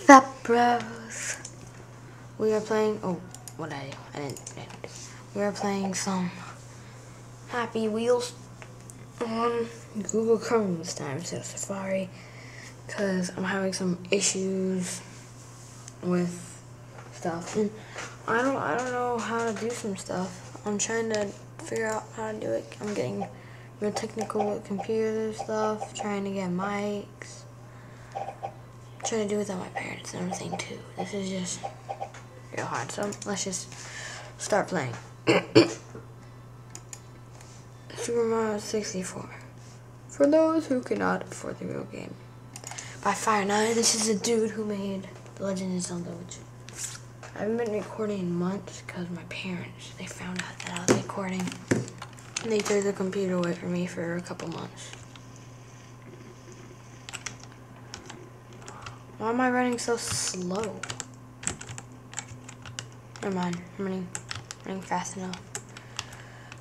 What's up, bros? We are playing. Oh, what did I do? I didn't. We are playing some Happy Wheels on Google Chrome this time instead of Safari, because I'm having some issues with stuff. And I don't know how to do some stuff. I'm trying to figure out how to do it. I'm getting real technical with computer stuff, trying to get mics. Trying to do without my parents and everything too. This is just real hard. So let's just start playing. Super Mario 64. For those who cannot afford the real game. By Fire. Now this is a dude who made The Legend of Zelda, which I haven't been recording in months because my parents, they found out that I was recording and they took the computer away from me for a couple months. Why am I running so slow? Never mind, I'm running fast enough.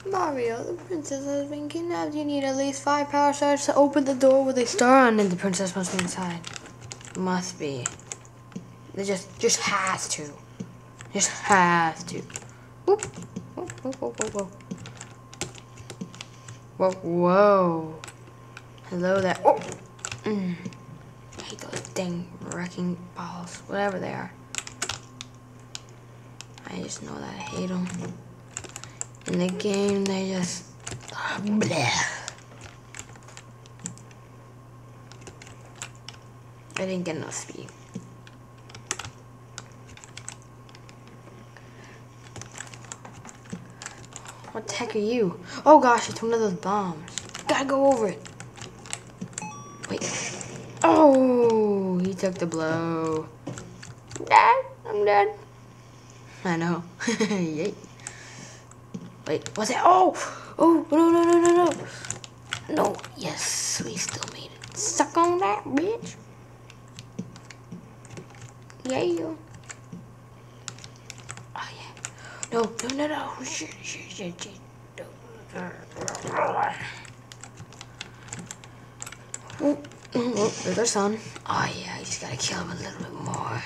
Mario, the princess has been kidnapped. You need at least 5 power stars to open the door with a star on it. The princess must be inside. Must be. They just has to. Just has to. Whoop. Whoop, whoop, whoop, whoop, whoop. Whoa, whoa. Hello there. Oh. I hate those dang wrecking balls, whatever they are. I just know that I hate them. In the game, they just bleh. I didn't get enough speed. What the heck are you? Oh gosh, it's one of those bombs. Gotta go over it. Wait. Oh, he took the blow. Dad, I'm dead. I know. Yay. Wait, what's that? Oh! Oh, no. No, yes, we still made it. Suck on that, bitch. Yeah. Oh, yeah. No. Shit. Oh, there's our son. Oh, yeah, I just gotta kill him a little bit more.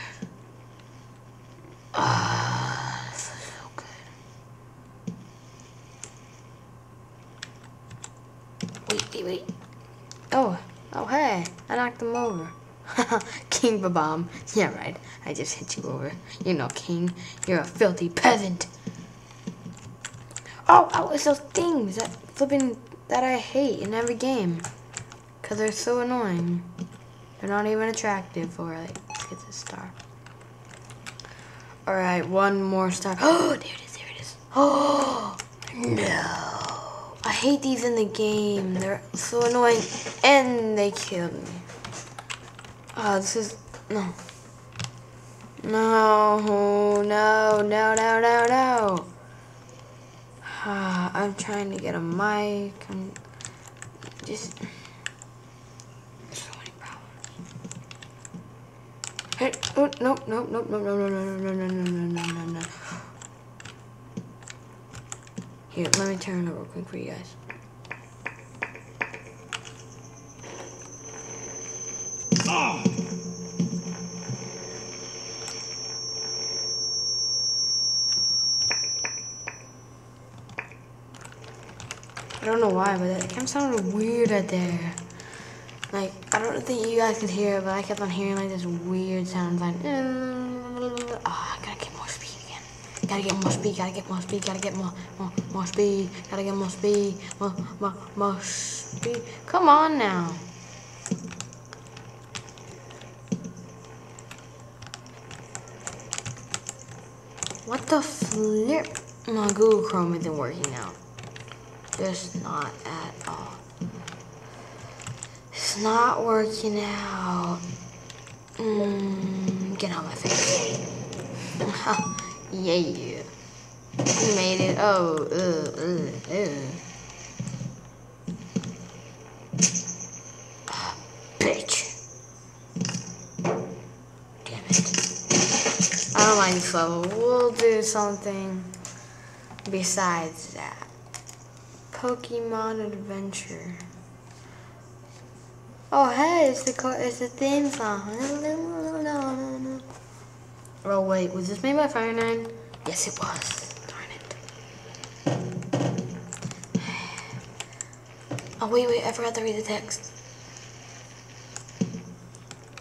This is so good. Wait. Oh, hey, I knocked him over. King Babam. Yeah, right. I just hit you over. You're no king. You're a filthy peasant. Oh, it's those things that I hate in every game. Because they're so annoying. They're not even attractive. Alright, let's get this star. Alright, one more star. Oh, there it is. Oh, no. I hate these in the game. They're so annoying. And they killed me. Oh, this is... No. I'm trying to get a mic. I'm just... So many problems. Hey, oh, no. Here, let me turn it real quick for you guys. Oh. I don't know why, but it kept sounding weird right there. Like, I don't think you guys could hear it, but I kept on hearing like this weird sound like, oh, I gotta get more speed again. Gotta get more speed, gotta get more speed. Come on now. What the flip? My Google Chrome isn't working out. Just not at all. It's not working out. Get out of my face. Yeah. You made it. Oh, bitch. Damn it. I don't like this level. We'll do something besides that. Pokemon Adventure. Oh hey, it's the theme song. Oh wait, was this made by Fire 9? Yes, it was. Darn it. Oh wait, I forgot to read the text.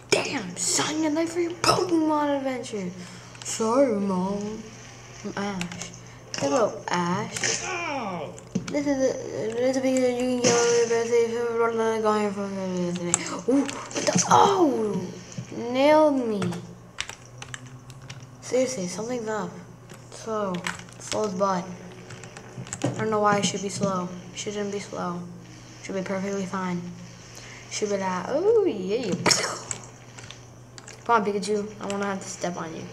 Damn, son, you're late for your Pokemon adventure. Sorry, Mom. I'm Ash. Hello, Ash. This is a big you can get over the best going for ooh, what the oh nailed me. Seriously, something's up. Slow. Slow as butt. I don't know why I should be slow. Shouldn't be slow. Should be perfectly fine. Should be like, oh yeah. Come on, Pikachu. I wanna have to step on you.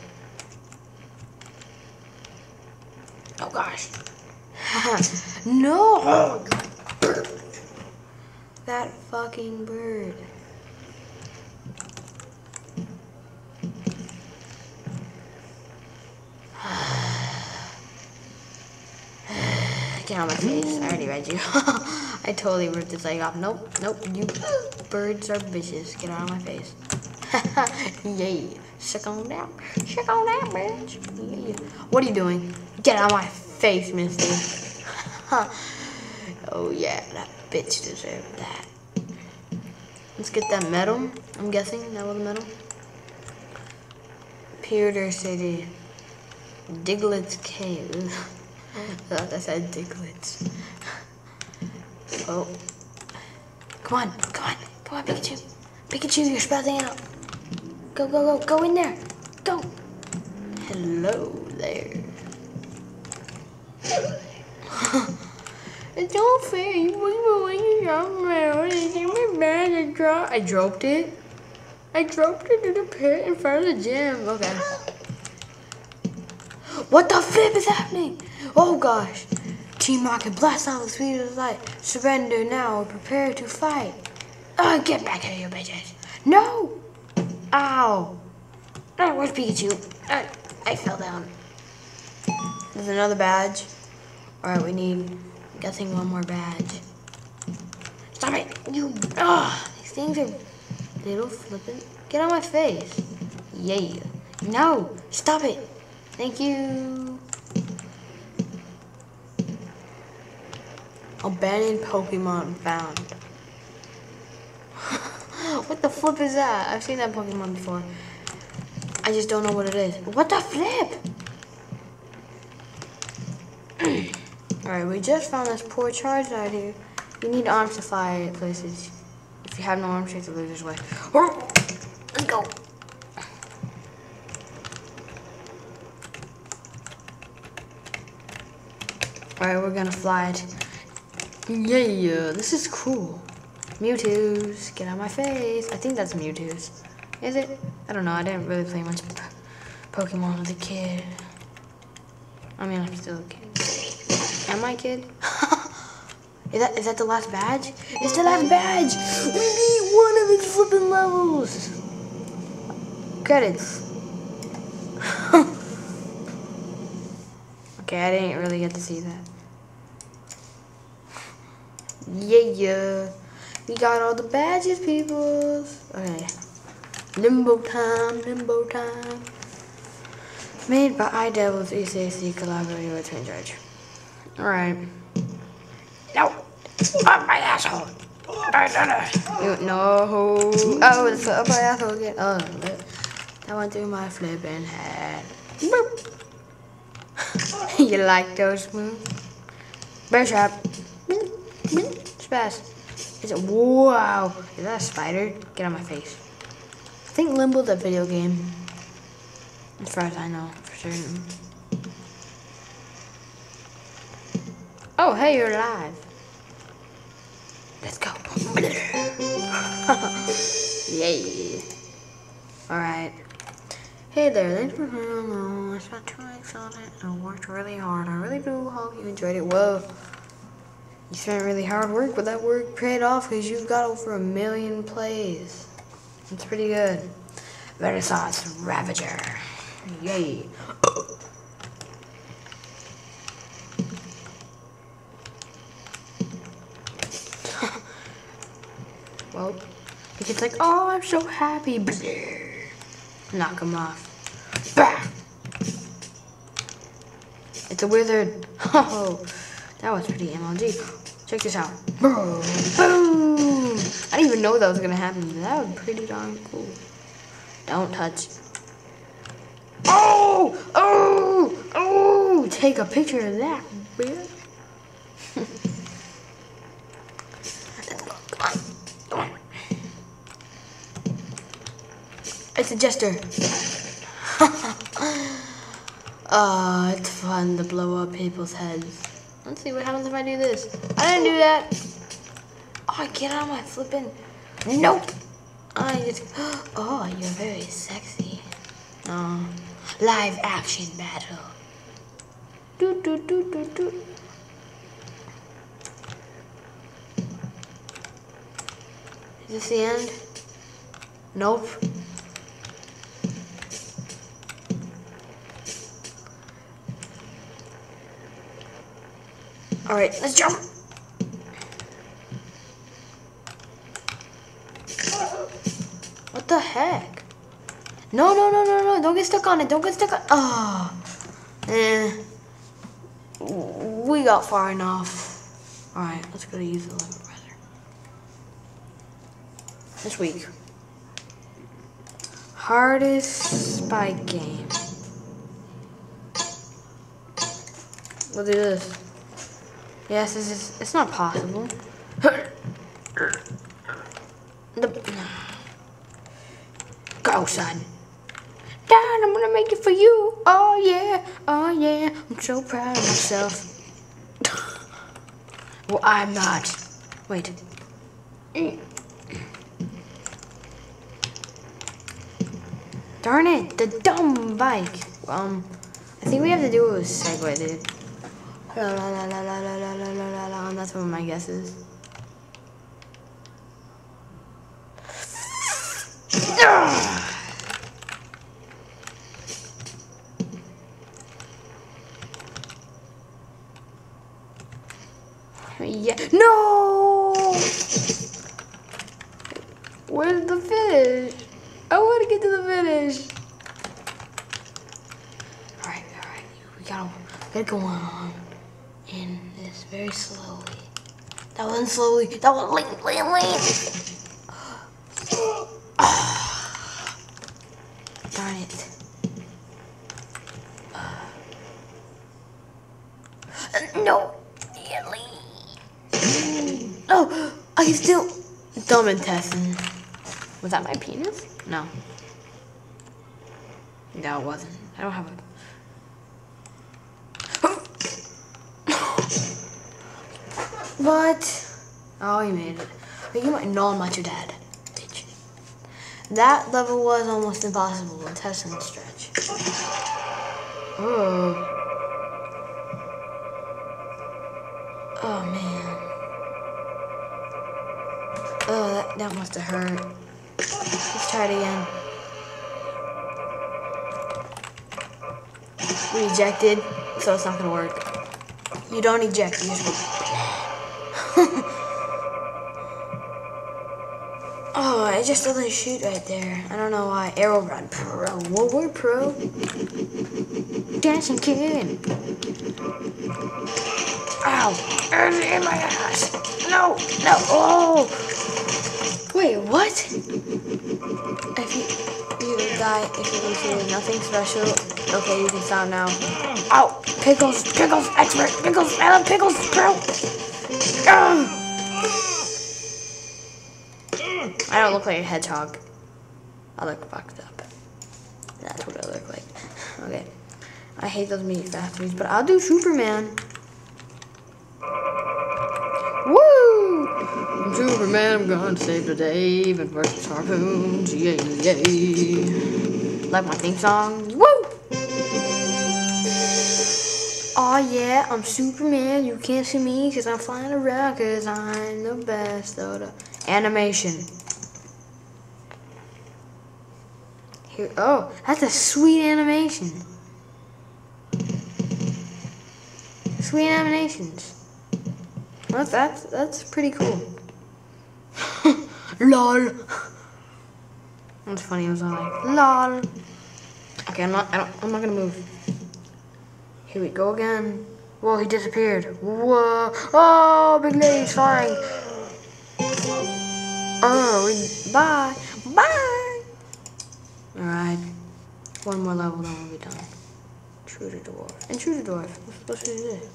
Oh gosh. No! That fucking bird. Get out of my face. I already read you. I totally ripped this leg off. Nope. You birds are vicious. Get out of my face. Yay. Suck on that, bitch. Yeah. What are you doing? Get out of my face, Misty. Oh yeah, that bitch deserved that. Let's get that medal. I'm guessing that was a medal. Pewter City. Diglett's Cave. I thought I said Diglets. Oh. Come on, Pikachu. Pikachu, you're sprouting out. Go in there. Go. Hello there. It's not fair. You put me somewhere. You give me bad. I dropped it. I dropped it to the pit in front of the gym. Okay. What the flip is happening? Oh gosh. Team Rocket blast out the speed of light. Surrender now or prepare to fight. Get back here, you bitches. No! Ow. Oh, where's Pikachu? I fell down. There's another badge. Alright, we need, I'm guessing, one more badge. Stop it! You, these things are little flippin'. Get on my face. Yeah. No! Stop it! Thank you. Abandoned Pokemon found. What the flip is that? I've seen that Pokemon before. I just don't know what it is. What the flip? Alright, we just found this poor charge out here. You need arms to fly places. If you have no arms, you have to lose this way. Let's go. Alright, we're gonna fly it. Yeah, this is cool. Mewtwo's, get out of my face. I think that's Mewtwo's. Is it? I don't know, I didn't really play much Pokemon as a kid. I mean, I'm still a kid. Am I a kid? Is that the last badge? It's the last badge! We beat one of its flipping levels! Credits. Okay, I didn't really get to see that. Yeah. We got all the badges, people. Okay. Limbo time. Made by iDevils ECAC collaborating with Twin Charge. Alright. No! Oh, my asshole! No! Oh, it's up my asshole again. Oh, that went through my flipping head. Boop. You like those moves? Bear trap. Spaz. Is it? Wow. Is that a spider? Get on my face. I think Limbo's a video game. As far as I know, for certain. Oh, hey, you're alive. Let's go. Yay. Alright. Hey there, thanks for coming along. I spent 2 weeks on it and worked really hard. I really do hope you enjoyed it. Whoa. You spent really hard work, but that work paid off because you've got over 1 million plays. That's pretty good. Verisauce Ravager. Yay. Well, the kid's like, oh, I'm so happy. Knock him off. Bah! It's a wizard. Oh, that was pretty MLG. Check this out. Boom! I didn't even know that was gonna happen, but that was pretty darn cool. Don't touch. Oh! Oh! Oh! Take a picture of that, bitch. Come on. It's a jester. It's fun to blow up people's heads. Let's see what happens if I do this. I didn't do that. Oh, get out of my flipping. Nope. Oh, you're very sexy. Live action battle. Do do do do do. Is this the end? Nope. Alright, let's jump. What the heck? No, no, no, no, no. Don't get stuck on it. Don't get stuck on it. Oh. We got far enough. Alright, let's go to use the limit brother. This week. Hardest spike game. We'll do this. Yes, this is. It's not possible. Go, son. Dad, I'm gonna make it for you. Oh yeah, oh yeah. I'm so proud of myself. Well, I'm not. Wait. Darn it, the dumb bike. I think we have to do it with Segway, dude. La la la la la la la la la la. That's what my guess is. Yeah. No! Where's the finish? I want to get to the finish. Alright. We gotta go on in this very slowly. That wasn't slowly. That was lean. Darn it. No. No, I can still. Dumb intestine. Was that my penis? No. No, it wasn't. I don't have a. What? Oh, you made it. But you might know I'm not your dad. Bitch. That level was almost impossible. Intestine stretch. Oh. Oh, man. Oh, that must have hurt. Let's try it again. We ejected, so it's not gonna work. You don't eject, you just go. Oh, it just doesn't shoot right there. I don't know why. Arrow run pro. Well, we're pro. Dancing kid. Ow! In my ass! No! Oh! Wait, what? If you die, if you receive nothing special, okay, you can stop now. Ow! Pickles, expert, pickles, I love pickles, bro! I don't look like a hedgehog. I look fucked up. That's what I look like. Okay. I hate those meat factories, but I'll do Superman. Woo! I'm Superman, I'm gonna save the day, even versus harpoons, yay. Like my theme song, woo! Oh yeah, I'm Superman, you can't see me cause I'm flying around cause I'm the best of the animation. Here, oh, that's a sweet animation. Sweet animations. Well, that's pretty cool. LOL. That's funny, it was all like, LOL. Okay, I'm not gonna move. Here we go again. Whoa, he disappeared. Whoa. Oh, big lady's flying. Oh, bye. Bye. Alright. One more level, then we'll be done. Intruder dwarf. Intruder dwarf. What's supposed to do this?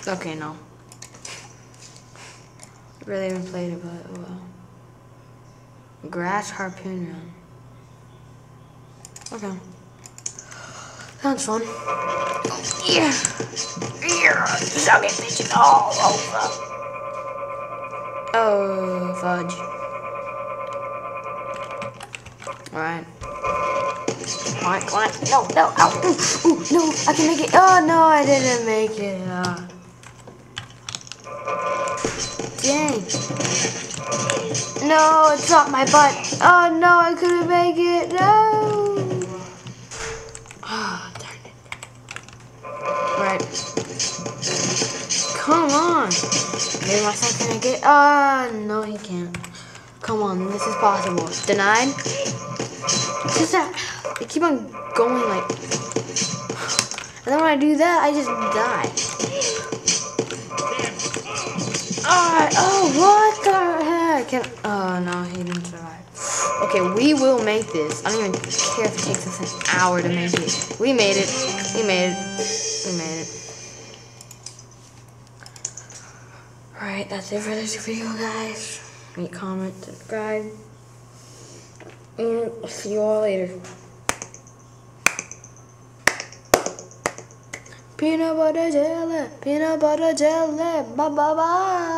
Okay, no. Really haven't played it, but oh well. Grass harpoon run. Okay. Sounds fun. Yeah. Yeah. Suck it, bitches all over. Oh, fudge. Alright. Alright, climb. No, no, ow. Ooh, no, I can make it. Oh, no, I didn't make it. Dang. No, it's not my butt. Oh, no, I couldn't make it. No. Ah, darn it. Right. Come on. Maybe my son can make it. No, he can't. Come on, this is possible. Denied. It's just that they keep on going like. And then when I do that, I just die. Oh, what the heck? Oh, no, he didn't survive. Okay, we will make this. I don't even care if it takes us an hour to make it. We made it. We made it. We made it. Alright, that's it for this video, guys. Rate, comment, subscribe. And I'll see you all later. Peanut butter jelly, bye bye bye.